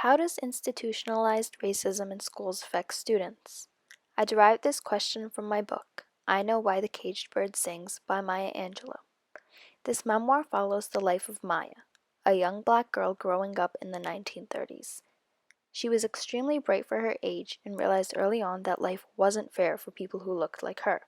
How does institutionalized racism in schools affect students? I derived this question from my book, I Know Why the Caged Bird Sings by Maya Angelou. This memoir follows the life of Maya, a young black girl growing up in the 1930s. She was extremely bright for her age and realized early on that life wasn't fair for people who looked like her.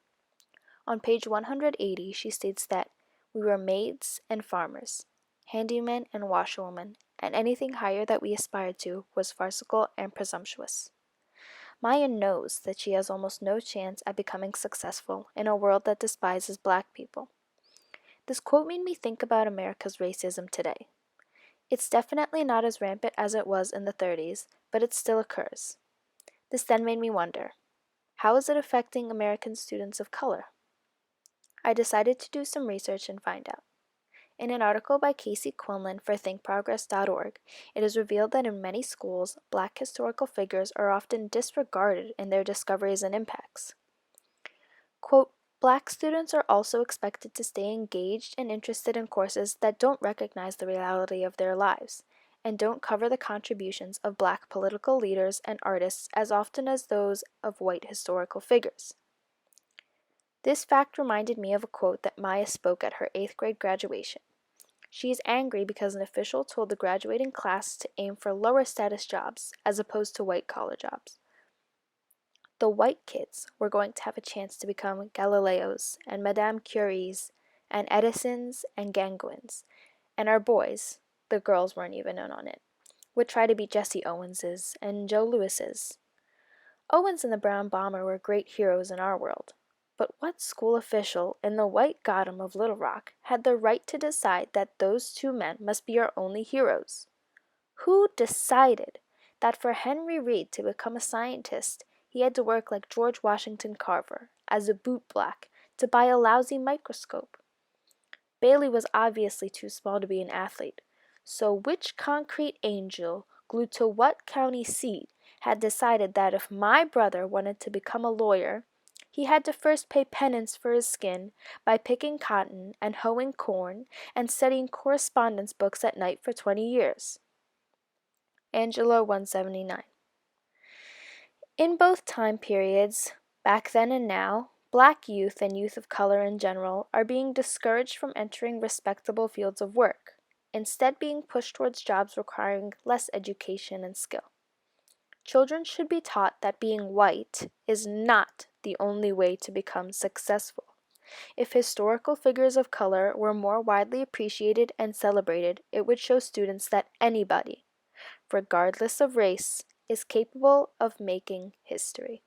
On page 180, she states that we were maids and farmers, handymen and washerwomen, and anything higher that we aspired to was farcical and presumptuous. Maya knows that she has almost no chance at becoming successful in a world that despises black people. This quote made me think about America's racism today. It's definitely not as rampant as it was in the 30s, but it still occurs. This then made me wonder, how is it affecting American students of color? I decided to do some research and find out. In an article by Casey Quinlan for thinkprogress.org, it is revealed that in many schools, black historical figures are often disregarded in their discoveries and impacts. Quote, black students are also expected to stay engaged and interested in courses that don't recognize the reality of their lives and don't cover the contributions of black political leaders and artists as often as those of white historical figures. This fact reminded me of a quote that Maya spoke at her 8th grade graduation. She is angry because an official told the graduating class to aim for lower status jobs as opposed to white collar jobs. The white kids were going to have a chance to become Galileos and Madame Curies and Edisons and Ganguins, and our boys, the girls weren't even in on it, would try to be Jesse Owenses and Joe Lewises. Owens and the Brown Bomber were great heroes in our world. But what school official in the white Gotham of Little Rock had the right to decide that those two men must be our only heroes? Who decided that for Henry Reed to become a scientist, he had to work like George Washington Carver, as a bootblack, to buy a lousy microscope? Bailey was obviously too small to be an athlete, so which concrete angel glued to what county seat had decided that if my brother wanted to become a lawyer, he had to first pay penance for his skin by picking cotton and hoeing corn and studying correspondence books at night for 20 years? Angela 179. In both time periods, back then and now, black youth and youth of color in general are being discouraged from entering respectable fields of work, instead being pushed towards jobs requiring less education and skill. Children should be taught that being white is not the only way to become successful. If historical figures of color were more widely appreciated and celebrated, it would show students that anybody, regardless of race, is capable of making history.